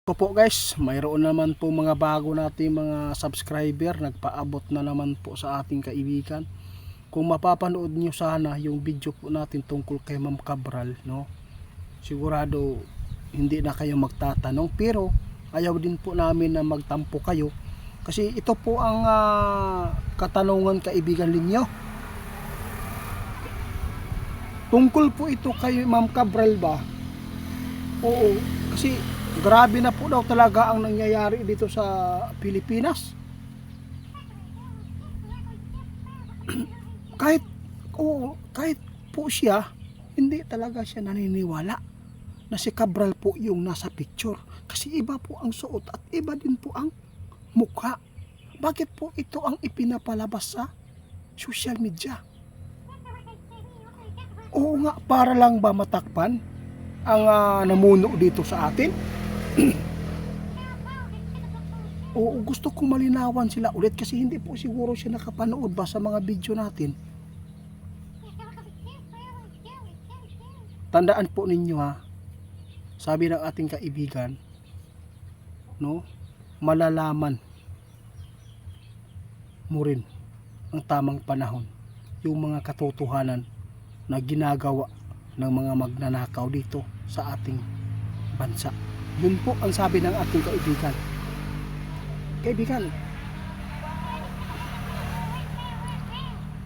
Po guys, mayroon naman po mga bago nating mga subscriber, nagpaabot na naman po sa ating kaibigan. Kung mapapanood nyo sana yung video po natin tungkol kay Ma'am Cabral, no? Sigurado hindi na kayo magtatanong, pero ayaw din po namin na magtampo kayo kasi ito po ang katanungan kaibigan ninyo. Tungkol po ito kay Ma'am Cabral ba? Oo, kasi grabe na po daw talaga ang nangyayari dito sa Pilipinas. kahit po siya, hindi talaga siya naniniwala na si Cabral po yung nasa picture. Kasi iba po ang suot at iba din po ang mukha. Bakit po ito ang ipinapalabas sa social media? Oo nga, para lang ba matakpan ang namuno dito sa atin? Oo, gusto kong malinawan sila ulit kasi hindi po siguro siya nakapanood ba sa mga video natin. Tandaan po ninyo sabi ng ating kaibigan, no, malalaman mo rin ang tamang panahon yung mga katotohanan na ginagawa ng mga magnanakaw dito sa ating bansa. Yun po ang sabi ng ating kaibigan.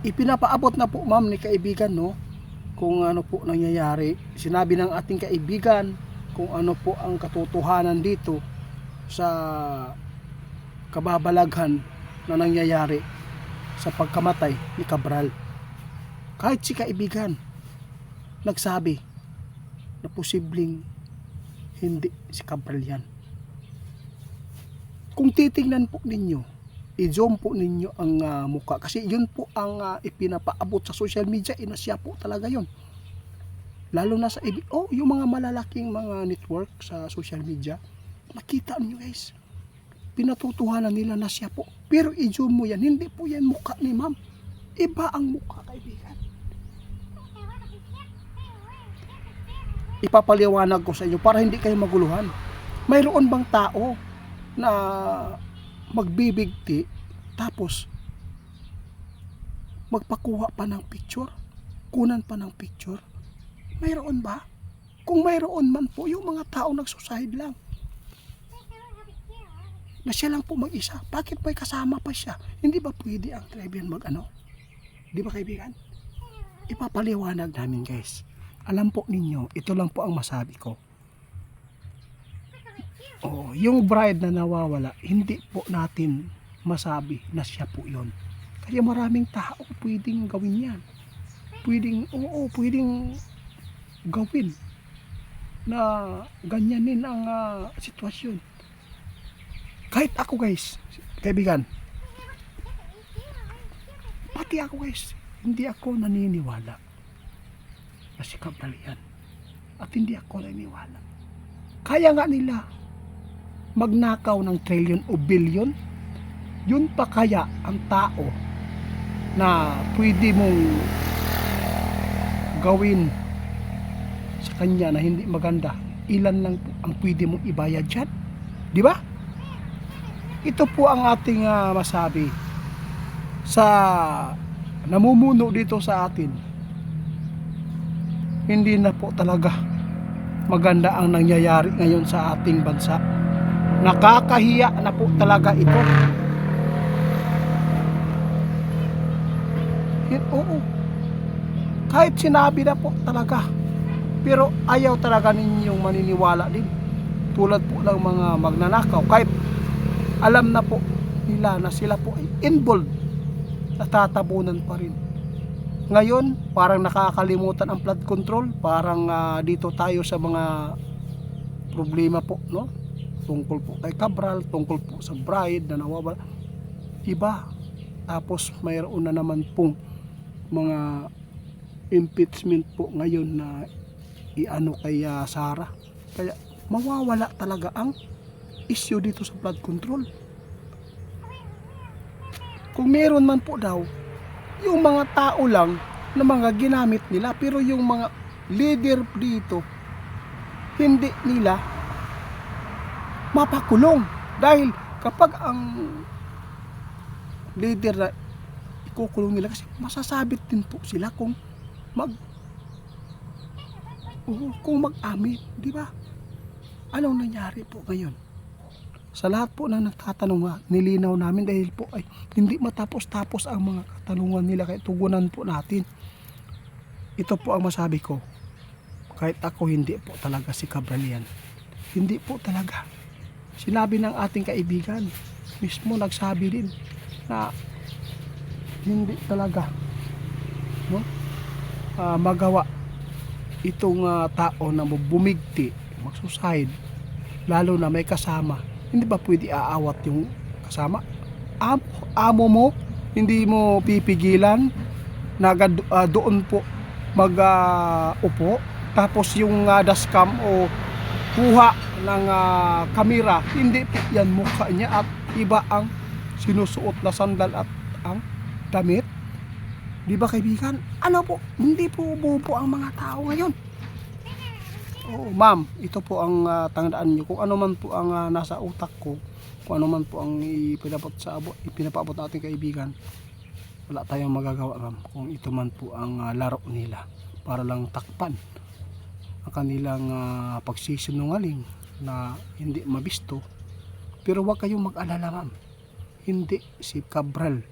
Ipinapaabot na po ma'am ni kaibigan, no, kung ano po nangyayari. Sinabi ng ating kaibigan kung ano po ang katotohanan dito sa kababalaghan na nangyayari sa pagkamatay ni Cabral. Kahit si kaibigan nagsabi na posibleng hindi si Cabral yan. Kung titingnan po ninyo, i-zoom po ninyo ang mukha kasi yun po ang ipinapaabot sa social media. Siya po talaga yun. Lalo na sa yung mga malalaking mga network sa social media, makita niyo guys, pinatutuhanan nila na siya po. Pero i-zoom mo yan, hindi po yan mukha ni ma'am. Iba ang mukha, kaibigan. Ipapaliwanag ko sa inyo para hindi kayo maguluhan. Mayroon bang tao na magbibigti tapos magpakuha pa ng picture, kunan pa ng picture? Mayroon ba? Kung mayroon man po, yung mga tao nagsusahid lang na siya lang po mag-isa, bakit may kasama pa siya? Hindi ba pwede ang driver di ba kaibigan? Ipapaliwanag namin guys. Alam po ninyo, ito lang po ang masabi ko. Yung bride na nawawala, hindi po natin masabi na siya po yon. Kasi maraming tao pwedeng gawin yan. Pwedeng gawin na ganyanin ang sitwasyon. Kahit ako guys, kaibigan, pati ako guys, hindi ako naniniwala na si Cabral yan. At hindi ako naniniwala. Kaya nga nila magnakaw ng trillion o billion. Yun pa kaya ang tao na pwede mong gawin sa kanya na hindi maganda? Ilan lang po ang pwede mong ibayad dyan, di ba? Ito po ang ating masabi sa namumuno dito sa atin. Hindi na po talaga maganda ang nangyayari ngayon sa ating bansa. Nakakahiya na po talaga ito. Oo. Kahit sinabi na po talaga, pero ayaw talaga ninyong maniniwala din. Tulad po ng mga magnanakaw, kahit alam na po nila na sila po ay involved, natatabunan pa rin. Ngayon, parang nakakalimutan ang flood control. Parang dito tayo sa mga problema po, no? Tungkol po kay Cabral, tungkol po sa bride na nawawala. Iba. Tapos mayroon na naman pong mga impeachment po ngayon na iano kay Sara. Kaya mawawala talaga ang issue dito sa flood control. Kung meron man po daw, yung mga tao lang na mga ginamit nila, pero yung mga leader dito, hindi nila mapakulong. Dahil kapag ang leader na ikukulong nila, kasi masasabit din po sila kung mag-amin, di ba? Anong nangyari po ngayon? Sa lahat po na nagtatanong, nilinaw namin dahil po ay hindi matapos-tapos ang mga katanungan nila, kaya tugunan po natin. Ito po ang masabi ko, kahit ako hindi po talaga si Cabral yan. Hindi po talaga. Sinabi ng ating kaibigan, mismo nagsabi din na hindi talaga, no? Magawa itong tao na bumigti, magsuicide, lalo na may kasama. Hindi ba pwede aawat yung kasama? Amo mo, hindi mo pipigilan na doon po upo, tapos yung dashcam o kuha ng kamera, hindi po yan mukha niya at iba ang sinusuot na sandal at ang damit. Di ba kaibigan? Ano po, hindi po buo ang mga tao ngayon. Oo, ma'am, ito po ang tandaan nyo. Kung ano man po ang nasa utak ko, kung ano man po ang ipinapaabot natin kaibigan, wala tayong magagawa, ma'am, kung ito man po ang laro nila para lang takpan ang kanilang pagsisinungaling na hindi mabisto. Pero huwag kayong mag-alala, ma'am, hindi si Cabral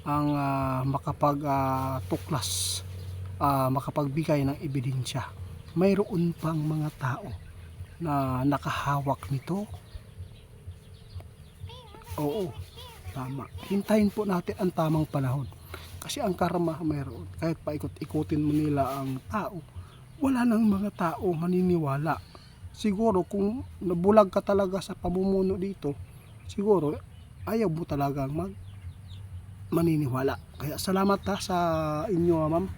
ang makapagtuklas, makapagbigay ng ebidensya. Mayroon pang mga tao na nakahawak nito. Oo, tama. Hintayin po natin ang tamang panahon. Kasi ang karma mayroon. Kahit paikot-ikutin mo nila ang tao, wala nang mga tao maniniwala. Siguro kung nabulag ka talaga sa pamumuno dito, siguro ayaw mo talagang maniniwala. Kaya salamat sa inyo, ma'am.